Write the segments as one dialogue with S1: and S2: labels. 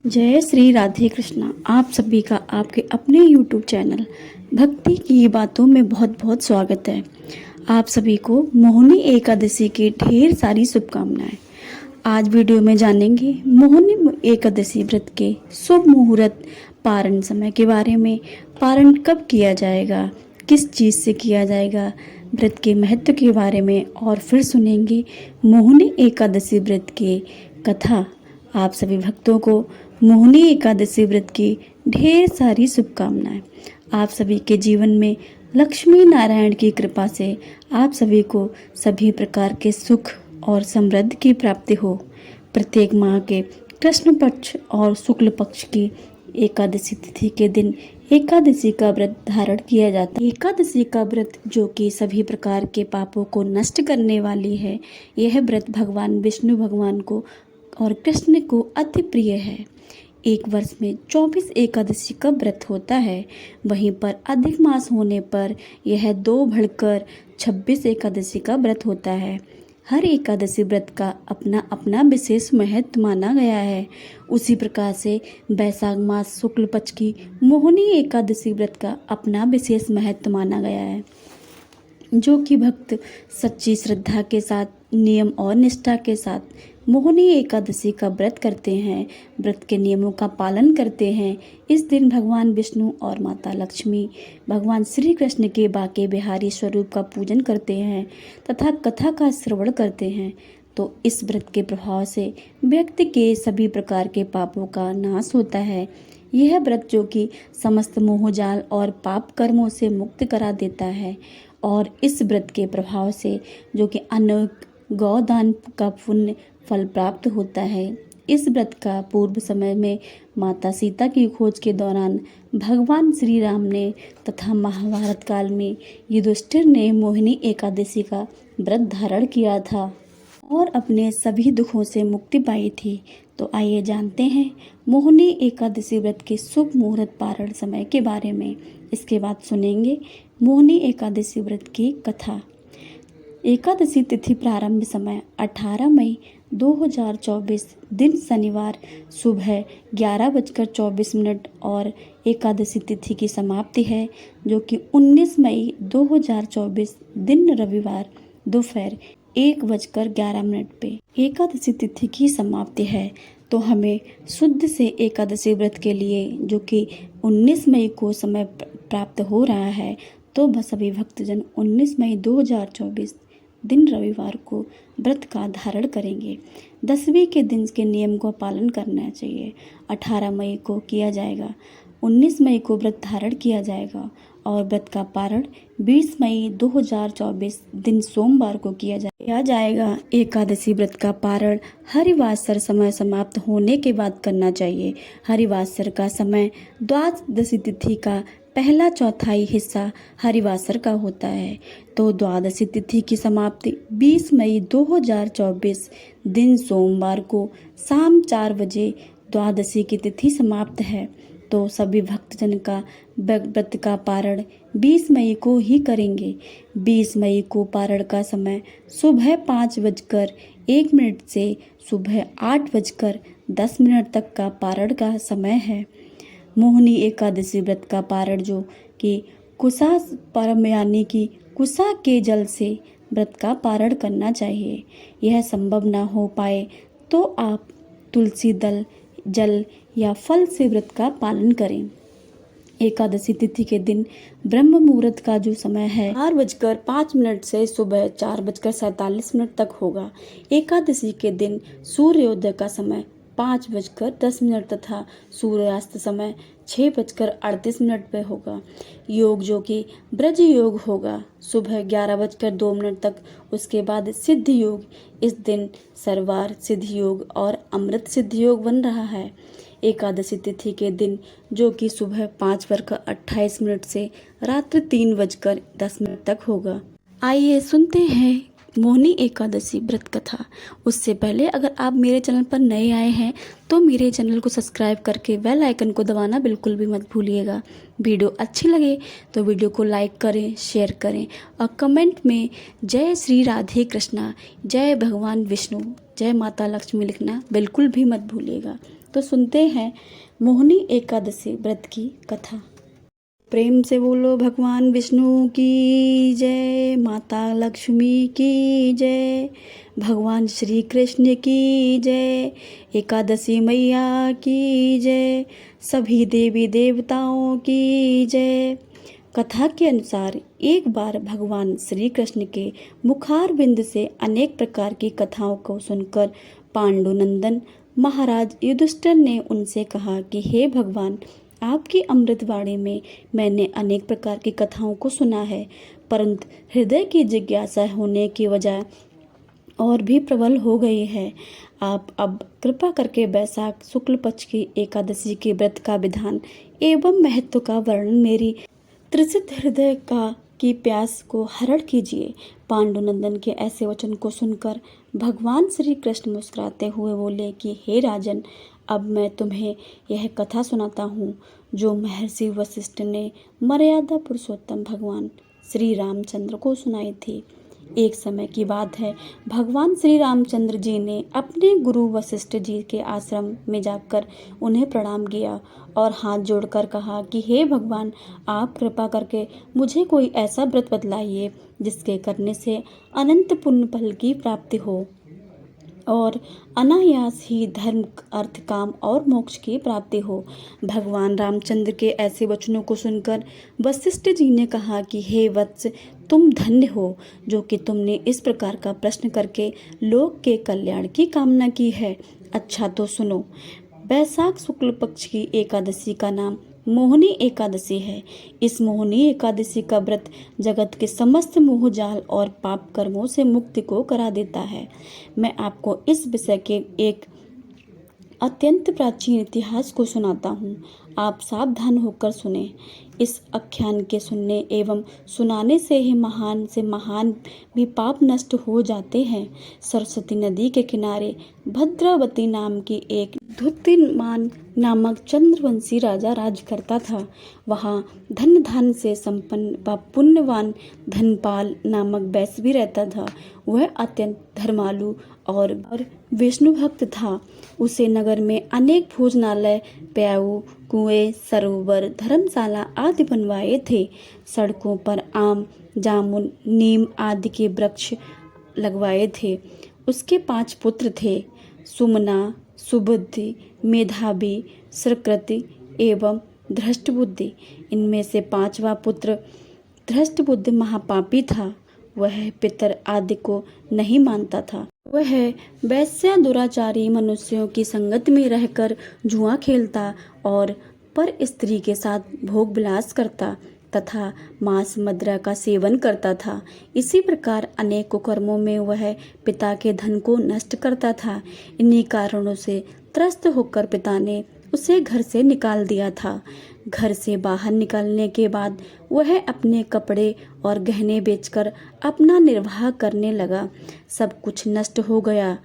S1: जय श्री राधे कृष्णा। आप सभी का आपके अपने YouTube चैनल भक्ति की बातों में बहुत बहुत स्वागत है। आप सभी को मोहिनी एकादशी की ढेर सारी शुभकामनाएं। आज वीडियो में जानेंगे मोहिनी एकादशी व्रत के शुभ मुहूर्त, पारण समय के बारे में। पारण कब किया जाएगा, किस चीज़ से किया जाएगा, व्रत के महत्व के बारे में, और फिर सुनेंगे मोहिनी एकादशी व्रत की कथा। आप सभी भक्तों को मोहिनी एकादशी व्रत की ढेर सारी शुभकामनाएं। आप सभी के जीवन में लक्ष्मी नारायण की कृपा से आप सभी को सभी प्रकार के सुख और समृद्धि की प्राप्ति हो। प्रत्येक माह के कृष्ण पक्ष और शुक्ल पक्ष की एकादशी तिथि के दिन एकादशी का व्रत धारण किया जाता है। एकादशी का व्रत जो कि सभी प्रकार के पापों को नष्ट करने वाली है, यह व्रत भगवान विष्णु भगवान को और कृष्ण को अति प्रिय है। एक वर्ष में 24 एकादशी का व्रत होता है, वहीं पर अधिक मास होने पर यह 2 बढ़कर 26 एकादशी का व्रत होता है। हर एकादशी व्रत का अपना अपना विशेष महत्व माना गया है। उसी प्रकार से वैशाख मास शुक्ल पक्ष की मोहिनी एकादशी व्रत का अपना विशेष महत्व माना गया है, जो कि भक्त सच्ची श्रद्धा के साथ, नियम और निष्ठा के साथ मोहिनी एकादशी का व्रत करते हैं, व्रत के नियमों का पालन करते हैं। इस दिन भगवान विष्णु और माता लक्ष्मी, भगवान श्री कृष्ण के बाके बिहारी स्वरूप का पूजन करते हैं तथा कथा का श्रवण करते हैं। तो इस व्रत के प्रभाव से व्यक्ति के सभी प्रकार के पापों का नाश होता है। यह व्रत जो कि समस्त मोहजाल और पाप कर्मों से मुक्त करा देता है, और इस व्रत के प्रभाव से जो कि अनेक गौदान का पुण्य फल प्राप्त होता है। इस व्रत का पूर्व समय में माता सीता की खोज के दौरान भगवान श्री राम ने तथा महाभारत काल में युधिष्ठिर ने मोहिनी एकादशी का व्रत धारण किया था और अपने सभी दुखों से मुक्ति पाई थी। तो आइए जानते हैं मोहिनी एकादशी व्रत के शुभ मुहूर्त पारण समय के बारे में। इसके बाद सुनेंगे मोहिनी एकादशी व्रत की कथा। एकादशी तिथि प्रारंभ समय 18 मई 2024 दिन शनिवार सुबह 11:24 और एकादशी तिथि की समाप्ति है, जो कि 19 मई 2024 दिन रविवार दोपहर 1:11 पे एकादशी तिथि की समाप्ति है। तो हमें शुद्ध से एकादशी व्रत के लिए जो कि 19 मई को समय प्राप्त हो रहा है, तो सभी भक्तजन 19 मई 2024 दिन रविवार को व्रत का धारण करेंगे। 10वीं के दिन के नियम का पालन करना चाहिए। 18 मई को किया जाएगा, 19 मई को व्रत धारण किया जाएगा और व्रत का पारण 20 मई 2024 दिन सोमवार को किया जाएगा। एकादशी व्रत का पारण हरिवासर समय समाप्त होने के बाद करना चाहिए। हरिवासर का समय द्वादशी तिथि का पहला चौथाई हिस्सा हरिवासर का होता है। तो द्वादशी तिथि की समाप्ति 20 मई 2024 दिन सोमवार को शाम 4 बजे द्वादशी की तिथि समाप्त है। तो सभी भक्तजन का व्रत का पारण 20 मई को ही करेंगे। 20 मई को पारण का समय सुबह 5:01 से सुबह 8:10 तक का पारण का समय है। मोहिनी एकादशी व्रत का पारण जो कि कुशा परम यानी कि कुशा के जल से व्रत का पारण करना चाहिए। यह संभव ना हो पाए तो आप तुलसी दल, जल या फल से व्रत का पालन करें। एकादशी तिथि के दिन ब्रह्म मुहूर्त का जो समय है 4:05 से सुबह 4:47 तक होगा। एकादशी के दिन सूर्योदय का समय 5:10 तथा सूर्यास्त समय 6:38 पे होगा। योग जो कि ब्रज योग होगा सुबह 11:02 तक। उसके बाद सिद्ध योग, इस दिन सर्वार सिद्ध योग और अमृत सिद्ध योग बन रहा है। एकादशी तिथि के दिन जो कि सुबह 5:28 से रात्रि 3:10 तक होगा। आइए सुनते हैं मोहिनी एकादशी व्रत कथा। उससे पहले अगर आप मेरे चैनल पर नए आए हैं तो मेरे चैनल को सब्सक्राइब करके बेल आइकन को दबाना बिल्कुल भी मत भूलिएगा। वीडियो अच्छी लगे तो वीडियो को लाइक करें, शेयर करें और कमेंट में जय श्री राधे कृष्णा, जय भगवान विष्णु, जय माता लक्ष्मी लिखना बिल्कुल भी मत भूलिएगा। तो सुनते हैं मोहिनी एकादशी व्रत की कथा। प्रेम से बोलो भगवान विष्णु की जय, माता लक्ष्मी की जय, भगवान श्री कृष्ण की जय, एकादशी मैया की जय, सभी देवी देवताओं की जय। कथा के अनुसार एक बार भगवान श्री कृष्ण के मुखारविंद से अनेक प्रकार की कथाओं को सुनकर पांडुनंदन महाराज युधिष्ठिर ने उनसे कहा कि हे भगवान, आपकी अमृतवाणी में मैंने अनेक प्रकार की कथाओं को सुना है, परंतु हृदय की जिज्ञासा होने की वजह और भी प्रबल हो गई है। आप अब कृपा करके वैशाख शुक्ल पक्ष की एकादशी के व्रत का विधान एवं महत्व का वर्णन मेरी त्रिसित हृदय की प्यास को हरण कीजिए। पांडुनंदन के ऐसे वचन को सुनकर भगवान श्री कृष्ण मुस्कुराते हुए बोले कि हे राजन, अब मैं तुम्हें यह कथा सुनाता हूँ जो महर्षि वशिष्ठ ने मर्यादा पुरुषोत्तम भगवान श्री रामचंद्र को सुनाई थी। एक समय की बात है, भगवान श्री रामचंद्र जी ने अपने गुरु वशिष्ठ जी के आश्रम में जाकर उन्हें प्रणाम किया और हाथ जोड़कर कहा कि हे भगवान, आप कृपा करके मुझे कोई ऐसा व्रत बतलाइए जिसके करने से अनंत पुण्य फल की प्राप्ति हो और अनायास ही धर्म अर्थ काम और मोक्ष की प्राप्ति हो। भगवान रामचंद्र के ऐसे वचनों को सुनकर वशिष्ठ जी ने कहा कि हे वत्स, तुम धन्य हो जो कि तुमने इस प्रकार का प्रश्न करके लोक के कल्याण की कामना की है। अच्छा तो सुनो, वैशाख शुक्ल पक्ष की एकादशी का नाम मोहिनी एकादशी है। इस मोहिनी एकादशी का व्रत जगत के समस्त मोह जाल और पाप कर्मों से मुक्ति को करा देता है। मैं आपको इस विषय के एक अत्यंत प्राचीन इतिहास को सुनाता हूँ। आप सावधान होकर सुने। इस आख्यान के सुनने एवं सुनाने से ही महान से महान भी पाप नष्ट हो जाते हैं। सरस्वती नदी के किनारे भद्रावती नाम की एक द्युतिमान नामक चंद्रवंशी राजा राज करता था। वहाँ धन धान से संपन्न व पुण्यवान धनपाल नामक वैश्य भी रहता था। वह अत्यंत धर्मालु और विष्णु भक्त था। उसे नगर में अनेक भोजनालय, प्याऊ, कुएं, सरोवर, धर्मशाला आदि बनवाए थे। सड़कों पर आम, जामुन, नीम आदि के वृक्ष लगवाए थे। उसके 5 पुत्र थे, सुमना, सुबुद्धि, मेधावी, सुकृति एवं धृष्टबुद्धि। इनमें से 5वां पुत्र धृष्टबुद्धि महापापी था। वह पितर आदि को नहीं मानता था। वह वैश्य दुराचारी मनुष्यों की संगत में रहकर जुआ खेलता और पर स्त्री के साथ भोग विलास करता तथा मांस मदिरा का सेवन करता था। इसी प्रकार अनेक कुकर्मों में वह पिता के धन को नष्ट करता था। इन्हीं कारणों से त्रस्त होकर पिता ने उसे घर से निकाल दिया था। घर से बाहर निकलने के बाद वह अपने कपड़े और गहने बेचकर अपना निर्वाह करने लगा। सब कुछ नष्ट हो गया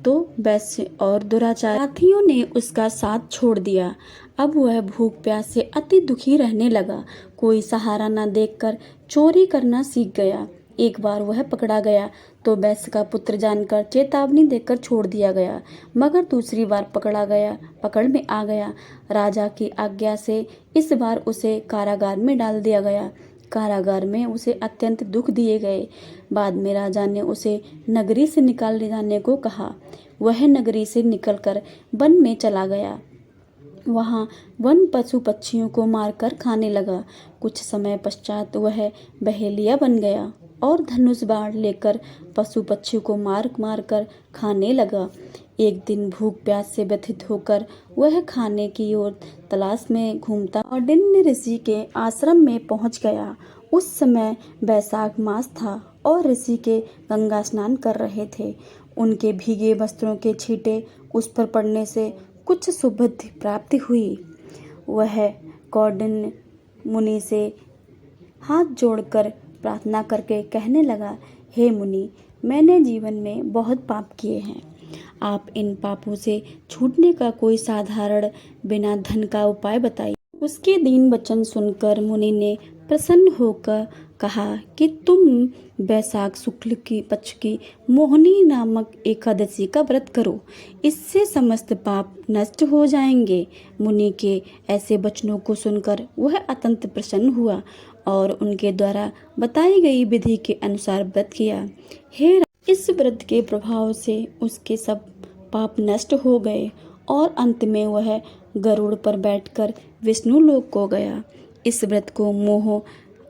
S1: तो वैश्य और दुराचारियों ने उसका साथ छोड़ दिया। अब वह भूख प्यास से अति दुखी रहने लगा। कोई सहारा न देखकर चोरी करना सीख गया। एक बार वह पकड़ा गया तो वैश्य का पुत्र जानकर चेतावनी देकर छोड़ दिया गया, मगर दूसरी बार पकड़ में आ गया। राजा की आज्ञा से इस बार उसे कारागार में डाल दिया गया। कारागार में उसे अत्यंत दुख दिए गए। बाद में राजा ने उसे नगरी से निकाल ले जाने को कहा। वह नगरी से निकलकर वन में चला गया। वहाँ वन पशु पक्षियों को मारकर खाने लगा। कुछ समय पश्चात वह बहेलिया बन गया और धनुष बाण लेकर पशु पक्षियों को मार कर खाने लगा। एक दिन भूख प्यास से व्यथित होकर वह खाने की ओर तलाश में घूमता और कौंडिन्य ऋषि के आश्रम में पहुंच गया। उस समय वैशाख मास था और ऋषि के गंगा स्नान कर रहे थे। उनके भीगे वस्त्रों के छींटे उस पर पड़ने से कुछ सुबुद्धि प्राप्ति हुई। वह कौंडिन्य मुनि से हाथ जोड़कर प्रार्थना करके कहने लगा, हे मुनि, मैंने जीवन में बहुत पाप किए हैं। आप इन पापों से छूटने का कोई साधारण बिना धन का उपाय बताइए। उसके दीन वचन सुनकर मुनि ने प्रसन्न होकर कहा कि तुम बैसाख शुक्ल की पक्ष की मोहिनी नामक एकादशी का व्रत करो, इससे समस्त पाप नष्ट हो जाएंगे। मुनि के ऐसे वचनों को सुनकर वह अत्यंत प्रसन्न हुआ और उनके द्वारा बताई गई विधि के अनुसार व्रत किया। इस व्रत के प्रभाव से उसके सब पाप नष्ट हो गए और अंत में वह गरुड़ पर बैठकर विष्णु लोक को गया। इस व्रत को मोह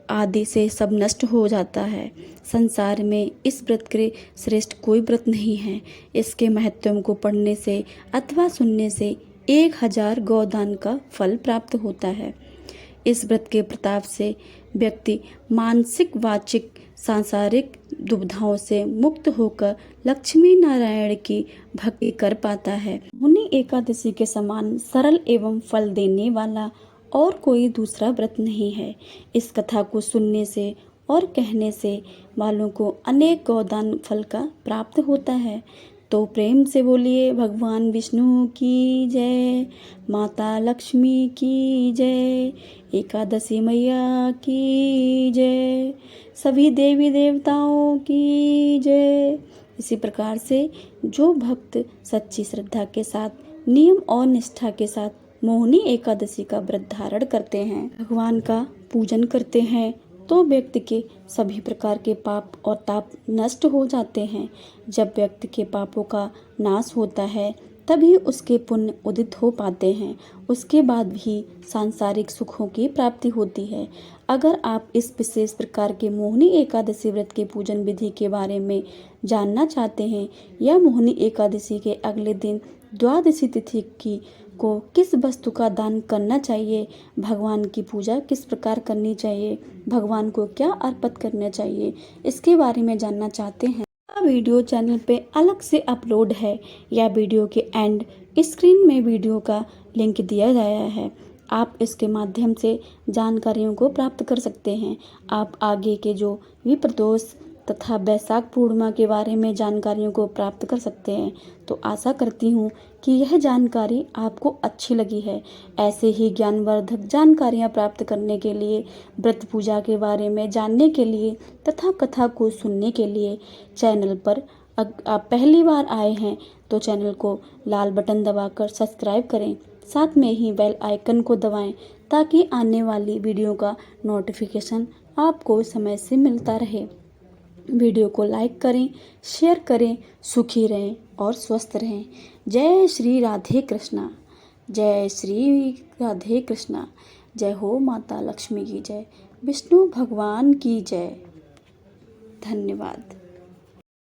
S1: आदि से सब नष्ट हो जाता है। संसार में इस व्रत के श्रेष्ठ कोई व्रत नहीं है। इसके महत्व को पढ़ने से अथवा सुनने से 1000 गोदान का फल प्राप्त होता है। इस व्रत के प्रताप से व्यक्ति मानसिक वाचिक सांसारिक दुविधाओं से मुक्त होकर लक्ष्मी नारायण की भक्ति कर पाता है। मुनि एकादशी के समान सरल एवं फल देने वाला और कोई दूसरा व्रत नहीं है। इस कथा को सुनने से और कहने से वालों को अनेक गोदान फल का प्राप्त होता है। तो प्रेम से बोलिए भगवान विष्णु की जय, माता लक्ष्मी की जय, एकादशी मैया की जय, सभी देवी देवताओं की जय। इसी प्रकार से जो भक्त सच्ची श्रद्धा के साथ नियम और निष्ठा के साथ मोहिनी एकादशी का व्रत धारण करते हैं, भगवान का पूजन करते हैं, तो व्यक्ति के सभी प्रकार के पाप और ताप नष्ट हो जाते हैं। जब व्यक्ति के पापों का नाश होता है तभी उसके पुण्य उदित हो पाते हैं। उसके बाद भी सांसारिक सुखों की प्राप्ति होती है। अगर आप इस विशेष प्रकार के मोहिनी एकादशी व्रत के पूजन विधि के बारे में जानना चाहते हैं या मोहिनी एकादशी के अगले दिन द्वादशी तिथि को किस वस्तु का दान करना चाहिए, भगवान की पूजा किस प्रकार करनी चाहिए, भगवान को क्या अर्पित करना चाहिए, इसके बारे में जानना चाहते हैं, वीडियो चैनल पे अलग से अपलोड है या वीडियो के एंड स्क्रीन में वीडियो का लिंक दिया गया है। आप इसके माध्यम से जानकारियों को प्राप्त कर सकते हैं। आप आगे के जो भी प्रदोष तथा बैसाख पूर्णिमा के बारे में जानकारियों को प्राप्त कर सकते हैं। तो आशा करती हूँ कि यह जानकारी आपको अच्छी लगी है। ऐसे ही ज्ञानवर्धक जानकारियाँ प्राप्त करने के लिए, व्रत पूजा के बारे में जानने के लिए तथा कथा को सुनने के लिए चैनल पर आप पहली बार आए हैं तो चैनल को लाल बटन दबाकर सब्सक्राइब करें, साथ में ही बेल आइकन को दबाएं ताकि आने वाली वीडियो का नोटिफिकेशन आपको समय से मिलता रहे। वीडियो को लाइक करें, शेयर करें, सुखी रहें और स्वस्थ रहें। जय श्री राधे कृष्णा, जय श्री राधे कृष्णा, जय हो माता लक्ष्मी की जय, विष्णु भगवान की जय। धन्यवाद।